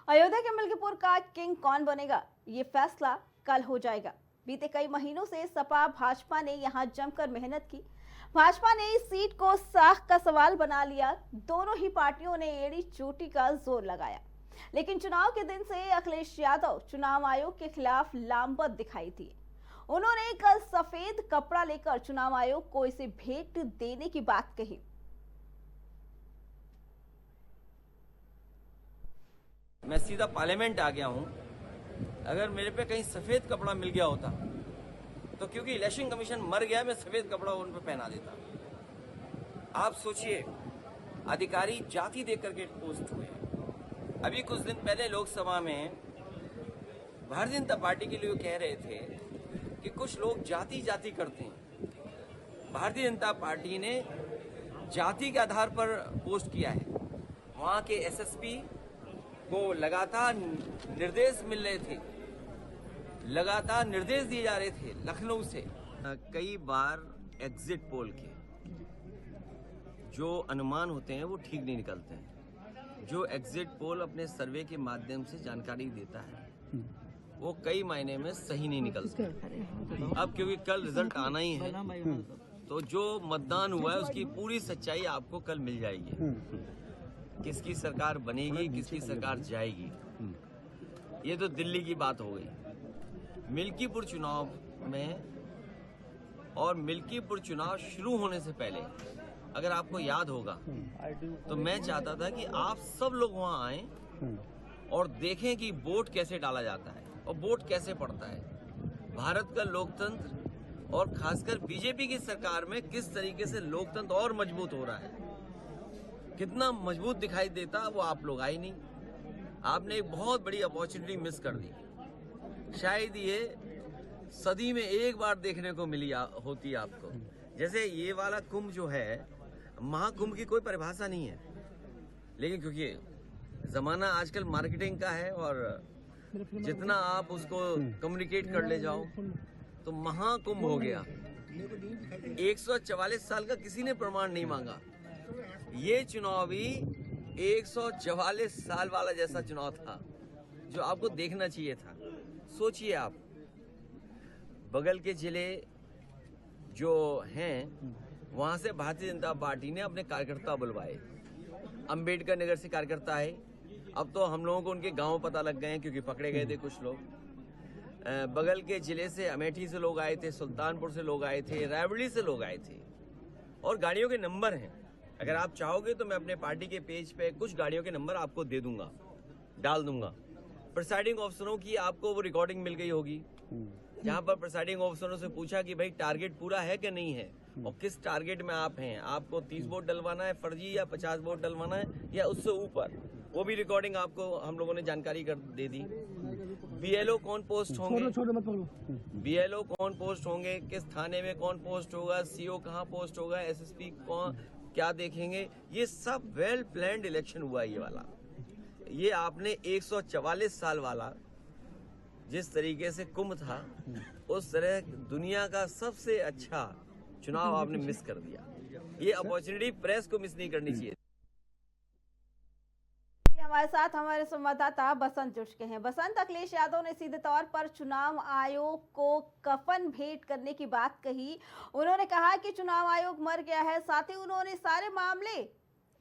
अयोध्या के मलकीपुर का किंग कौन बनेगा, ये फैसला कल हो जाएगा। बीते कई महीनों से सपा भाजपा ने यहां जमकर मेहनत की। भाजपा ने इस सीट को साख का सवाल बना लिया। दोनों ही पार्टियों ने एड़ी चोटी का जोर लगाया, लेकिन चुनाव के दिन से अखिलेश यादव चुनाव आयोग के खिलाफ लामबंद दिखाई दिए। उन्होंने कल सफेद कपड़ा लेकर चुनाव आयोग को इसे भेंट देने की बात कही। मैं सीधा पार्लियामेंट आ गया हूं। अगर मेरे पे कहीं सफेद कपड़ा मिल गया होता तो क्योंकि इलेक्शन कमीशन मर गया, मैं सफेद कपड़ा उन पे पहना देता। आप सोचिए, अधिकारी जाति देख करके पोस्ट हुए। अभी कुछ दिन पहले लोकसभा में भारतीय जनता पार्टी के लिए कह रहे थे कि कुछ लोग जाति जाति करते हैं। भारतीय जनता पार्टी ने जाति के आधार पर पोस्ट किया है। वहां के एसएसपी को लगातार निर्देश मिल रहे थे, लगातार निर्देश दिए जा रहे थे लखनऊ से। कई बार एग्जिट पोल के जो अनुमान होते हैं वो ठीक नहीं निकलते हैं। जो एग्जिट पोल अपने सर्वे के माध्यम से जानकारी देता है वो कई मायने में सही नहीं निकलते। अब क्योंकि कल रिजल्ट आना ही है, तो जो मतदान हुआ है उसकी पूरी सच्चाई आपको कल मिल जाएगी। किसकी सरकार बनेगी, किसकी सरकार जाएगी, ये तो दिल्ली की बात हो गई। मिल्कीपुर चुनाव में और मिल्कीपुर चुनाव शुरू होने से पहले अगर आपको याद होगा तो मैं चाहता था कि आप सब लोग वहां आएं और देखें कि वोट कैसे डाला जाता है और वोट कैसे पड़ता है। भारत का लोकतंत्र और खासकर बीजेपी की सरकार में किस तरीके से लोकतंत्र और मजबूत हो रहा है, कितना मजबूत दिखाई देता, वो आप लोग आए नहीं। आपने एक बहुत बड़ी अपॉर्चुनिटी मिस कर दी। शायद ये सदी में एक बार देखने को मिली होती आपको। जैसे ये वाला कुंभ जो है, महाकुंभ की कोई परिभाषा नहीं है, लेकिन क्योंकि जमाना आजकल मार्केटिंग का है और जितना आप उसको कम्युनिकेट कर ले जाओ तो महाकुंभ हो गया। 144 साल का किसी ने प्रमाण नहीं मांगा। ये चुनाव भी 144 साल वाला जैसा चुनाव था जो आपको देखना चाहिए था। सोचिए आप, बगल के जिले जो हैं वहां से भारतीय जनता पार्टी ने अपने कार्यकर्ता बुलवाए। अंबेडकर नगर से कार्यकर्ता आए। अब तो हम लोगों को उनके गांव पता लग गए हैं क्योंकि पकड़े गए थे कुछ लोग। बगल के जिले से अमेठी से लोग आए थे, सुल्तानपुर से लोग आए थे, रायबरेली से लोग आए थे और गाड़ियों के नंबर हैं। अगर आप चाहोगे तो मैं अपने पार्टी के पेज पे कुछ गाड़ियों के नंबर आपको दे दूंगा, डाल दूंगा। प्रिसाइडिंग ऑफिसरों की आपको वो रिकॉर्डिंग मिल गई होगी, जहां पर प्रिसाइडिंग ऑफिसरों से पूछा कि भाई टारगेट पूरा है कि नहीं है और किस टारगेट में आप हैं। आपको 30 वोट डलवाना है फर्जी या 50 वोट डलवाना है या उससे ऊपर, वो भी रिकॉर्डिंग आपको हम लोगों ने जानकारी कर दे दी। बीएलओ कौन पोस्ट होंगे, बीएलओ कौन पोस्ट होंगे, किस थाने में कौन पोस्ट होगा, सीओ कहाँ पोस्ट होगा, एसएसपी कौन क्या देखेंगे, ये सब वेल प्लान्ड इलेक्शन हुआ। ये वाला, ये आपने 144 साल वाला जिस तरीके से कुंभ था, उस तरह दुनिया का सबसे अच्छा चुनाव आपने मिस कर दिया। ये अपॉर्चुनिटी प्रेस को मिस नहीं करनी चाहिए। हमारे साथ हमारे संवाददाता बसंत जुड़ चुके हैं। बसंत, अखिलेश यादव ने सीधे तौर पर चुनाव आयोग को कफन भेंट करने की बात कही। उन्होंने कहा कि चुनाव आयोग मर गया है, साथ ही उन्होंने सारे मामले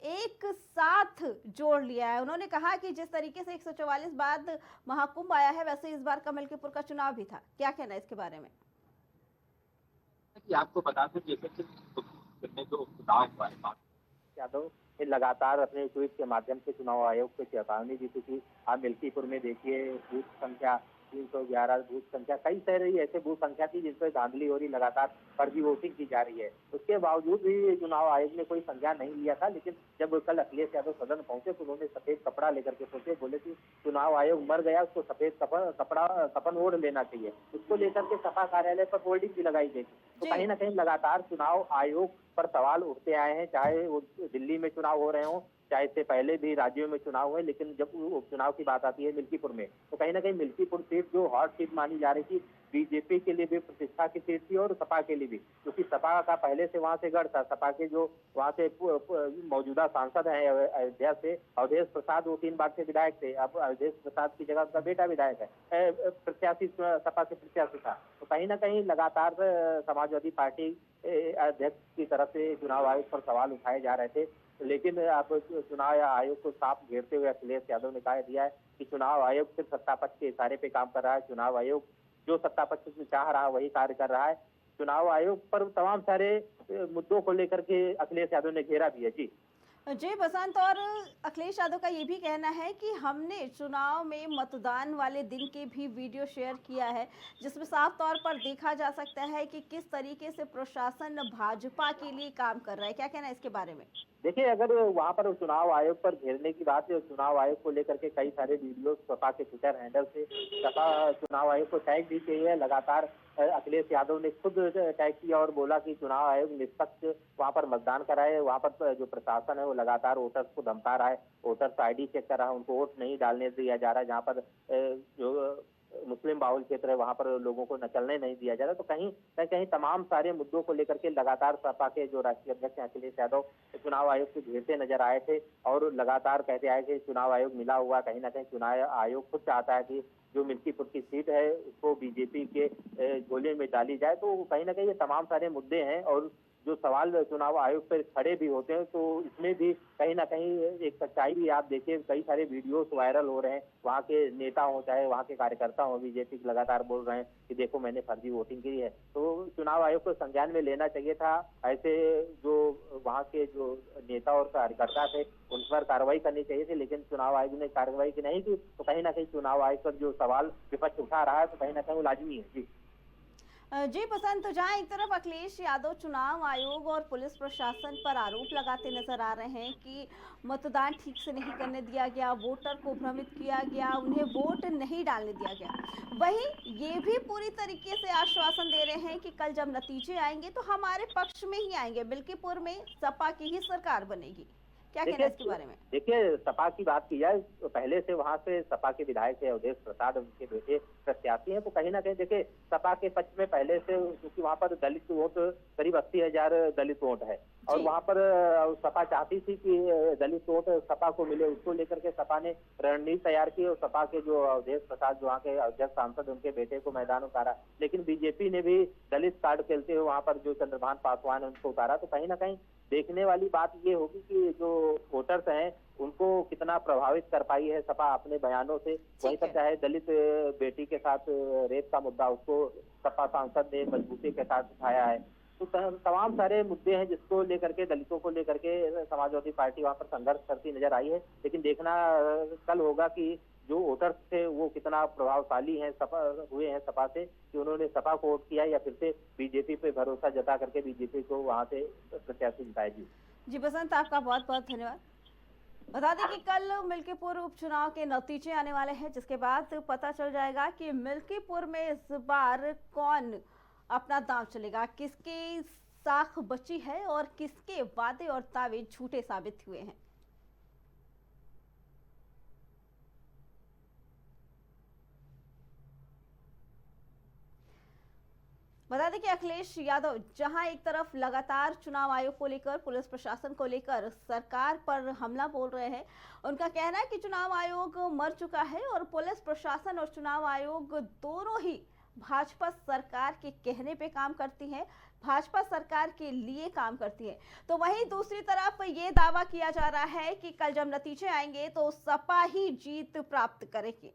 एक साथ जोड़ लिया है। उन्होंने कहा कि जिस तरीके से 144 बाद महाकुंभ आया है, वैसे इस बार का मलकीपुर का चुनाव भी था। क्या कहना है इसके बारे में? कि आपको बता दें जो चुनाव हुआ है, यादव ने लगातार अपने ट्वीट के माध्यम से चुनाव आयोग को चेतावनी दी थी। आप मिल्कीपुर में देखिए, बूथ संख्या 311 बूथ संख्या, कई सारी ऐसे बूथ संख्या थी जिस पर धांधली हो रही, लगातार फर्जी वोटिंग की जा रही है। उसके बावजूद भी चुनाव आयोग ने कोई संज्ञान नहीं लिया था। लेकिन जब कल अखिलेश यादव सदन पहुंचे तो उन्होंने सफेद कपड़ा लेकर के पहुंचे, बोले कि चुनाव आयोग मर गया, उसको सफेद कफन ओढ़ लेना चाहिए। उसको लेकर के सपा कार्यालय पर होर्डिंग भी लगाई गई। तो कहीं ना कहीं लगातार चुनाव आयोग पर सवाल उठते आए हैं, चाहे वो दिल्ली में चुनाव हो रहे हों चाहे इससे पहले भी राज्यों में चुनाव हुए, लेकिन जब उपचुनाव की बात आती है मिल्कीपुर में, तो कहीं ना कहीं मिल्कीपुर सीट जो हॉट सीट मानी जा रही थी, बीजेपी के लिए भी प्रतिष्ठा की सीट थी और सपा के लिए भी, क्योंकि सपा का पहले से वहां से गढ़ था। सपा के जो वहां से मौजूदा सांसद हैं अयोध्या से, अवधेश प्रसाद, वो 3 बार से विधायक थे। अब अवधेश प्रसाद की जगह उनका बेटा विधायक है, प्रत्याशी सपा से प्रत्याशी था। तो कहीं ना कहीं लगातार समाजवादी पार्टी अध्यक्ष की तरफ से चुनाव आयोग पर सवाल उठाए जा रहे थे, लेकिन अब चुनाव आयोग को साफ घेरते हुए अखिलेश यादव ने कह दिया है कि चुनाव आयोग सिर्फ सत्ता पक्ष के इशारे पे काम कर रहा है। चुनाव आयोग जो सत्ता पक्ष से चाह रहा है वही कार्य कर रहा है। चुनाव आयोग पर तमाम सारे मुद्दों को लेकर के अखिलेश यादव ने घेरा भी है। जी जय बसंत, और अखिलेश यादव का ये भी कहना है कि हमने चुनाव में मतदान वाले दिन के भी वीडियो शेयर किया है, जिसमें साफ तौर पर देखा जा सकता है कि किस तरीके से प्रशासन भाजपा के लिए काम कर रहा है। क्या कहना है इसके बारे में? देखिए, अगर वहां पर चुनाव आयोग पर घेरने की बात है, चुनाव आयोग को लेकर के कई सारे वीडियो सपा के ट्विटर हैंडल से सपा चुनाव आयोग को टैग भी किए है। लगातार अखिलेश यादव ने खुद टैग किया और बोला कि चुनाव आयोग निष्पक्ष वहां पर मतदान कराए। वहां पर जो प्रशासन है वो लगातार वोटर्स को धमका रहा है, वोटर्स ID चेक कर रहा है, उनको वोट नहीं डालने दिया जा रहा है। जहाँ पर जो मुस्लिम बाहुल क्षेत्र है वहां पर लोगों को चलने नहीं दिया जा रहा। तो कहीं न कहीं तमाम सारे मुद्दों को लेकर के लगातार सपा के जो राष्ट्रीय अध्यक्ष हैं अखिलेश यादव चुनाव आयोग से घेरते नजर आए थे और लगातार कहते आए कि चुनाव आयोग मिला हुआ। कहीं ना कहीं चुनाव आयोग खुद चाहता है कि जो मिल्कीपुर की सीट है उसको बीजेपी के झोले में डाली जाए। तो कहीं ना कहीं ये तमाम सारे मुद्दे हैं और जो सवाल चुनाव आयोग पर खड़े भी होते हैं, तो इसमें भी कहीं ना कहीं एक सच्चाई भी आप देखिए, कई सारे वीडियोस वायरल हो रहे हैं। वहाँ के नेता हो चाहे वहाँ के कार्यकर्ता हो, बीजेपी लगातार बोल रहे हैं कि देखो मैंने फर्जी वोटिंग की है। तो चुनाव आयोग को संज्ञान में लेना चाहिए था। ऐसे जो वहाँ के जो नेता और कार्यकर्ता थे उन पर कार्रवाई करनी चाहिए थी, लेकिन चुनाव आयोग ने कार्रवाई की नहीं की। तो कहीं ना कहीं चुनाव आयोग पर जो सवाल विपक्ष उठा रहा है तो कहीं ना कहीं वो लाजमी है। जी बसंत, जहां एक तरफ अखिलेश यादव चुनाव आयोग और पुलिस प्रशासन पर आरोप लगाते नजर आ रहे हैं कि मतदान ठीक से नहीं करने दिया गया, वोटर को भ्रमित किया गया, उन्हें वोट नहीं डालने दिया गया, वहीं ये भी पूरी तरीके से आश्वासन दे रहे हैं कि कल जब नतीजे आएंगे तो हमारे पक्ष में ही आएंगे, मिल्कीपुर में सपा की ही सरकार बनेगी। क्या कहना है इसके बारे में? देखिए, सपा की बात की जाए तो पहले से वहां से सपा के विधायक है अवधेश प्रसाद, उनके बेटे प्रत्याशी हैं। तो कहीं ना कहीं देखिए सपा के पक्ष में पहले से, क्योंकि वहां पर दलित वोट करीब 80,000 दलित वोट है और वहां पर सपा चाहती थी कि दलित वोट सपा को मिले। उसको लेकर के सपा ने रणनीति तैयार की और सपा के जो अवधेश प्रसाद जो वहाँ के अध्यक्ष सांसद उनके बेटे को मैदान उतारा। लेकिन बीजेपी ने भी दलित कार्ड खेलते हुए वहां पर जो चंद्रभान पासवान है उनको उतारा। तो कहीं ना कहीं देखने वाली बात ये होगी कि जो वोटर्स हैं उनको कितना प्रभावित कर पाई है सपा अपने बयानों से। वहीं तक चाहे दलित बेटी के साथ रेप का मुद्दा उसको सपा सांसद ने मजबूती के साथ उठाया है। तो तमाम सारे मुद्दे हैं जिसको लेकर के, दलितों को लेकर के समाजवादी पार्टी वहां पर संघर्ष करती नजर आई है। लेकिन देखना कल होगा कि जो वोटर्स थे वो कितना प्रभावशाली हैं सपा हुए हैं सपा से, कि उन्होंने सपा को वोट किया या फिर से बीजेपी पे भरोसा जता करके बीजेपी को वहां से प्रत्याशी जिताएगी। जी बसंत, आपका बहुत बहुत धन्यवाद। बता दें कि कल मिल्कीपुर उपचुनाव के नतीजे आने वाले हैं, जिसके बाद पता चल जाएगा कि मिल्कीपुर में इस बार कौन अपना दांव चलेगा, किसकी साख बची है और किसके वादे और दावे झूठे साबित हुए हैं। बता दें कि अखिलेश यादव जहां एक तरफ लगातार चुनाव आयोग को लेकर, पुलिस प्रशासन को लेकर सरकार पर हमला बोल रहे हैं, उनका कहना है कि चुनाव आयोग मर चुका है और पुलिस प्रशासन और चुनाव आयोग दोनों ही भाजपा सरकार के कहने पे काम करती हैं, भाजपा सरकार के लिए काम करती है। तो वहीं दूसरी तरफ ये दावा किया जा रहा है कि कल जब नतीजे आएंगे तो सपा ही जीत प्राप्त करेगी।